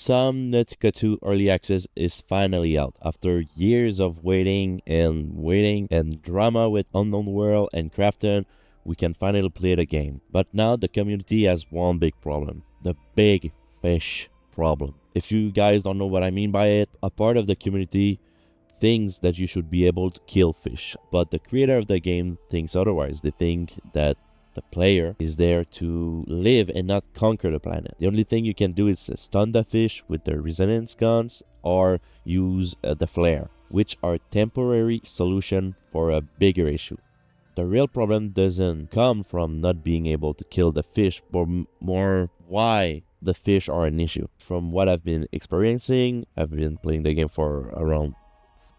Subnautica 2 Early Access is finally out. After years of waiting and drama with Unknown World and Crafton, we can finally play the game. But now the community has one big problem. The big fish problem. If you guys don't know what I mean by it, a part of the community thinks that you should be able to kill fish. But the creator of the game thinks otherwise. They think that the player is there to live and not conquer the planet. The only thing you can do is stun the fish with the resonance guns or use the flare, which are temporary solution for a bigger issue. The real problem doesn't come from not being able to kill the fish, but more why the fish are an issue. From what I've been experiencing, I've been playing the game for around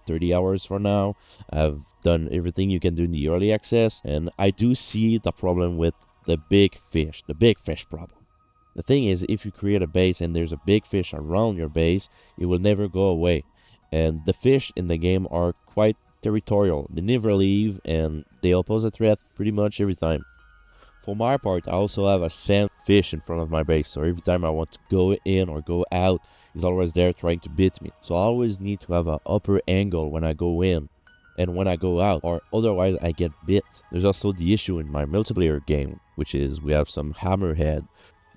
30 hours for now. I've done everything you can do in the early access, and I do see the problem with the big fish problem. The thing is, if you create a base and there's a big fish around your base, it will never go away. And the fish in the game are quite territorial. They never leave and they oppose a threat pretty much every time. For my part, I also have a sand fish in front of my base, so every time I want to go in or go out, he's always there trying to beat me. So I always need to have an upper angle when I go in and when I go out, or otherwise I get bit. There's also the issue in my multiplayer game, which is we have some hammerhead.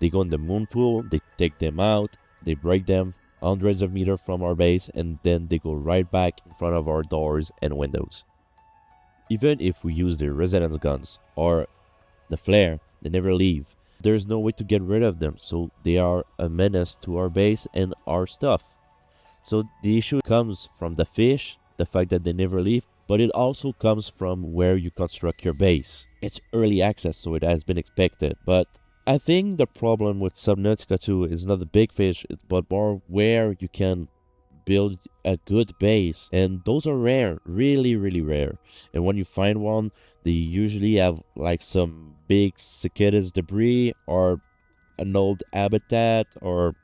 They go in the moon pool, they take them out, they break them hundreds of meters from our base, and then they go right back in front of our doors and windows. Even if we use the resonance guns or the flare, they never leave. There's no way to get rid of them, so they are a menace to our base and our stuff. So the issue comes from the fish, the fact that they never leave, but it also comes from where you construct your base. It's early access, so it has been expected, but I think the problem with Subnautica 2 is not the big fish, but more where you can build a good base, and those are rare, really rare. And when you find one, they usually have like some big cicadas debris or an old habitat or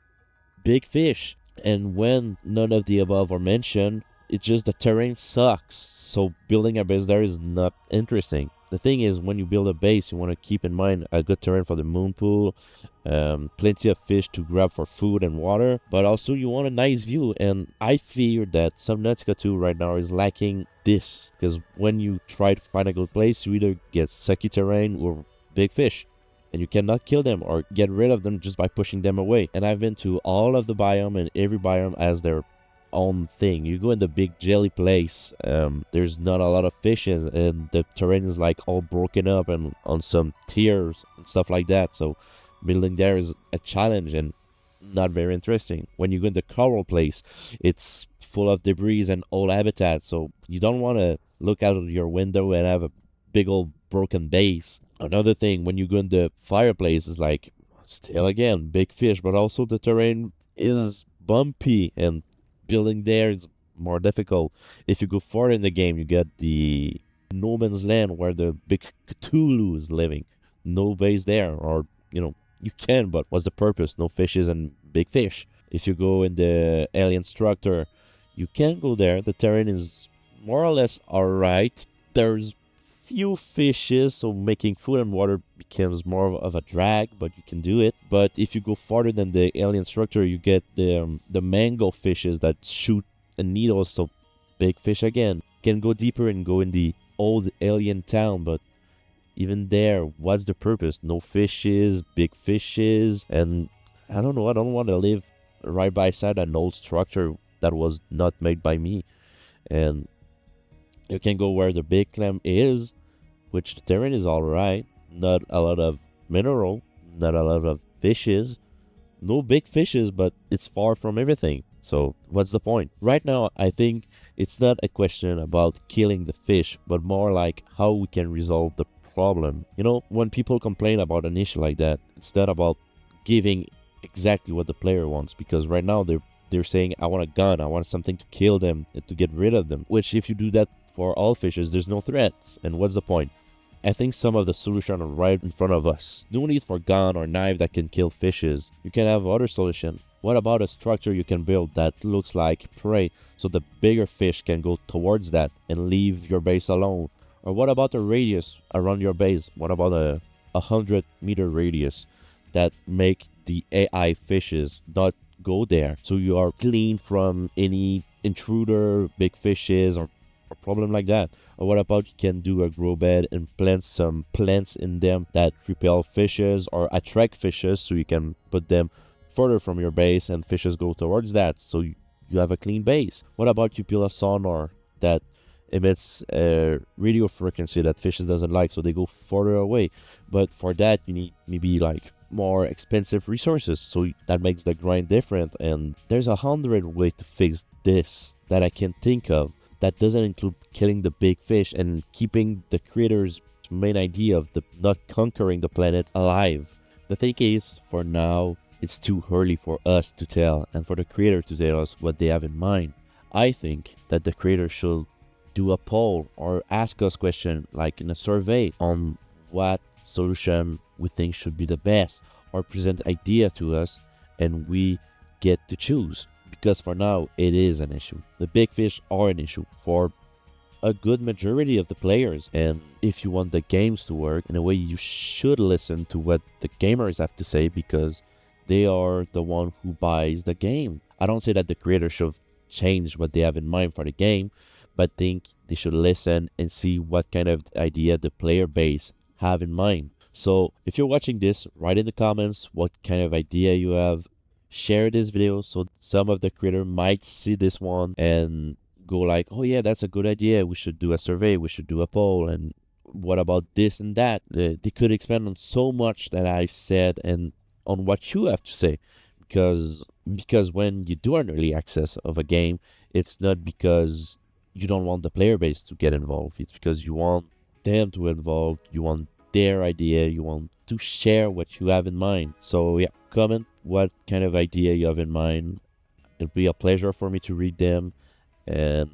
big fish. And when none of the above are mentioned, it's just the terrain sucks, so building a base there is not interesting. The thing is, when you build a base, you want to keep in mind a good terrain for the moon pool, plenty of fish to grab for food and water, but also you want a nice view. And I fear that Subnautica 2 right now is lacking this, because when you try to find a good place, you either get sucky terrain or big fish, and you cannot kill them or get rid of them just by pushing them away. And I've been to all of the biome, and every biome has their own thing. You go in the big jelly place, there's not a lot of fishes, and the terrain is like all broken up and on some tiers and stuff like that, so building there is a challenge and not very interesting. When you go in the coral place, it's full of debris and old habitat, so you don't want to look out of your window and have a big old broken base. Another thing, when you go in the fireplace, is like still again big fish, but also the terrain is bumpy and building there is more difficult. If you go far in the game, you get the no man's land where the big Cthulhu is living. No base there, or you can, but what's the purpose? No fishes and big fish. If you go in the alien structure, you can go there. The terrain is more or less alright. There's few fishes, so making food and water becomes more of a drag, but you can do it. But if you go farther than the alien structure, you get the mango fishes that shoot a needle, so big fish again. You can go deeper and go in the old alien town, but even there, what's the purpose? No fishes, big fishes, and I don't know, I don't want to live right beside an old structure that was not made by me. And you can go where the big clam is, which the terrain is alright. Not a lot of mineral, not a lot of fishes. No big fishes, but it's far from everything. So what's the point? Right now, I think it's not a question about killing the fish, but more like how we can resolve the problem. When people complain about an issue like that, it's not about giving exactly what the player wants, because right now they're saying, I want a gun, I want something to kill them and to get rid of them, which if you do that for all fishes, there's no threats, and what's the point? I think some of the solution are right in front of us. No need for gun or knife that can kill fishes. You can have other solution. What about a structure you can build that looks like prey, so the bigger fish can go towards that and leave your base alone? Or what about a radius around your base? What about a 100-meter radius that make the AI fishes not go there. So you are clean from any intruder, big fishes, or a problem like that. Or what about you can do a grow bed and plant some plants in them that repel fishes or attract fishes, so you can put them further from your base and fishes go towards that, so you have a clean base. What about you build a sonar that emits a radio frequency that fishes doesn't like, so they go further away? But for that you need maybe like more expensive resources, so that makes the grind different. And there's 100 ways to fix this that I can think of, that doesn't include killing the big fish and keeping the creator's main idea of the not conquering the planet alive. The thing is, for now, it's too early for us to tell and for the creator to tell us what they have in mind. I think that the creator should do a poll or ask us questions like in a survey on what solution we think should be the best, or present idea to us and we get to choose. Because for now it is an issue. The big fish are an issue for a good majority of the players, and if you want the games to work in a way, you should listen to what the gamers have to say, because they are the one who buys the game. I don't say that the creator should change what they have in mind for the game, but think they should listen and see what kind of idea the player base have in mind. So if you're watching this, write in the comments what kind of idea you have. Share this video so some of the creator might see this one and go like, oh yeah, that's a good idea, we should do a survey, we should do a poll, and what about this and that. They could expand on so much that I said and on what you have to say, because when you do an early access of a game, it's not because you don't want the player base to get involved, it's because you want them to involve, you want their idea, you want to share what you have in mind. So yeah, comment what kind of idea you have in mind. It'll be a pleasure for me to read them and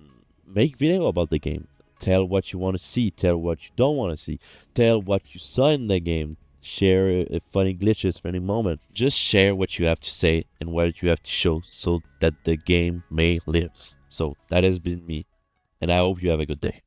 make video about the game. Tell what you want to see, tell what you don't want to see, tell what you saw in the game, share funny glitches, funny moment. Just share what you have to say and what you have to show so that the game may live. So that has been me, and I hope you have a good day.